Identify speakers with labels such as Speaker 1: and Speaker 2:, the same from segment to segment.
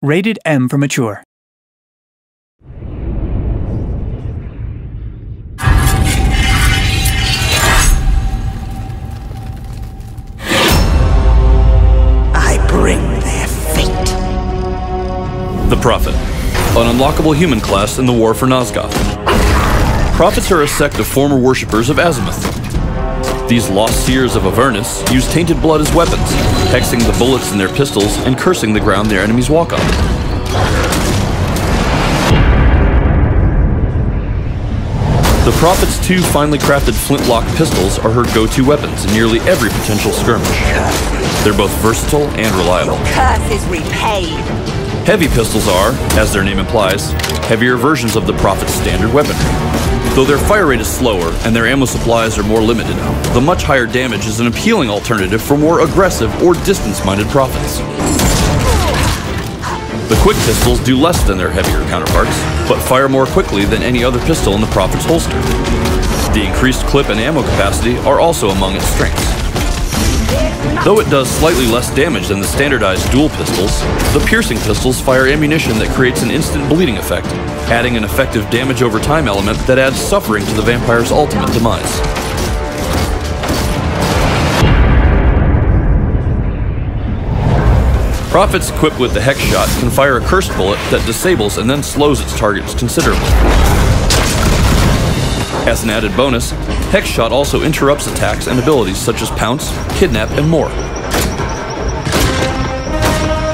Speaker 1: Rated M for mature.
Speaker 2: I bring their fate.
Speaker 3: The Prophet, an unlockable human class in the War for Nosgoth. Prophets are a sect of former worshippers of Azimuth. These lost seers of Avernus use tainted blood as weapons, hexing the bullets in their pistols and cursing the ground their enemies walk on. The Prophet's two finely crafted flintlock pistols are her go-to weapons in nearly every potential skirmish. They're both versatile and reliable.
Speaker 2: Curse is repaid.
Speaker 3: Heavy pistols are, as their name implies, heavier versions of the Prophet's standard weaponry. Though their fire rate is slower and their ammo supplies are more limited, the much higher damage is an appealing alternative for more aggressive or distance-minded Prophets. The quick pistols do less than their heavier counterparts, but fire more quickly than any other pistol in the Prophet's holster. The increased clip and ammo capacity are also among its strengths. Though it does slightly less damage than the standardized dual pistols, the piercing pistols fire ammunition that creates an instant bleeding effect, adding an effective damage over time element that adds suffering to the vampire's ultimate demise. Prophets equipped with the Hex Shot can fire a cursed bullet that disables and then slows its targets considerably. As an added bonus, Hex Shot also interrupts attacks and abilities such as Pounce, Kidnap, and more.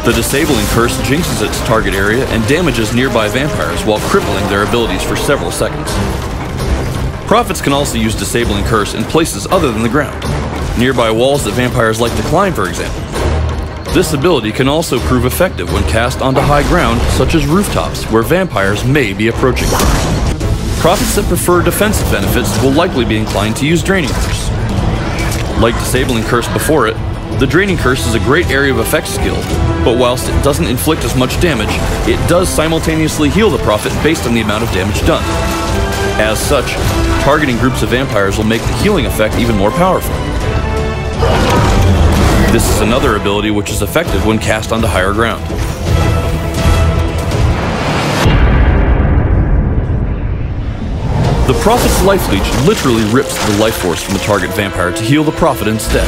Speaker 3: The disabling curse jinxes its target area and damages nearby vampires while crippling their abilities for several seconds. Prophets can also use disabling curse in places other than the ground, nearby walls that vampires like to climb, for example. This ability can also prove effective when cast onto high ground, such as rooftops, where vampires may be approaching. Prophets that prefer defensive benefits will likely be inclined to use Draining Curse. Like Disabling Curse before it, the Draining Curse is a great area of effect skill, but whilst it doesn't inflict as much damage, it does simultaneously heal the Prophet based on the amount of damage done. As such, targeting groups of vampires will make the healing effect even more powerful. This is another ability which is effective when cast onto higher ground. The Prophet's Life Leech literally rips the life force from the target vampire to heal the Prophet instead.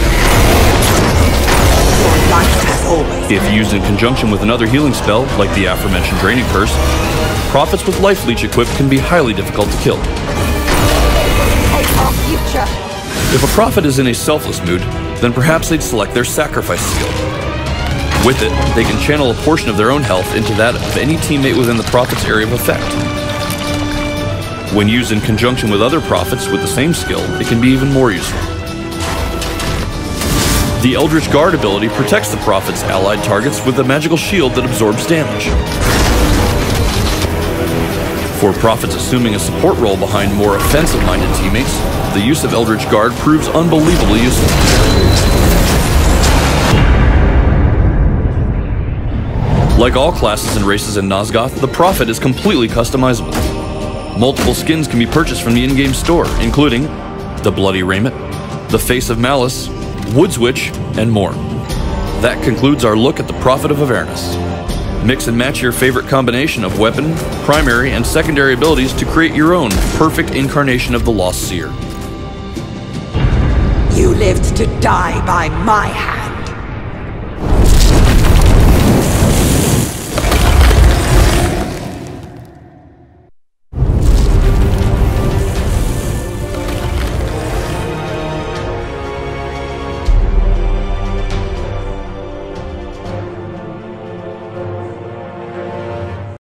Speaker 3: If used in conjunction with another healing spell, like the aforementioned Draining Curse, Prophets with Life Leech equipped can be highly difficult to kill. If a Prophet is in a selfless mood, then perhaps they'd select their Sacrifice skill. With it, they can channel a portion of their own health into that of any teammate within the Prophet's area of effect. When used in conjunction with other Prophets with the same skill, it can be even more useful. The Eldritch Guard ability protects the Prophet's allied targets with a magical shield that absorbs damage. For Prophets assuming a support role behind more offensive-minded teammates, the use of Eldritch Guard proves unbelievably useful. Like all classes and races in Nosgoth, the Prophet is completely customizable. Multiple skins can be purchased from the in-game store, including the Bloody Raiment, the Face of Malice, Woods Witch, and more. That concludes our look at the Prophet of Avernus. Mix and match your favorite combination of weapon, primary, and secondary abilities to create your own perfect incarnation of the Lost Seer.
Speaker 2: You lived to die by my hand.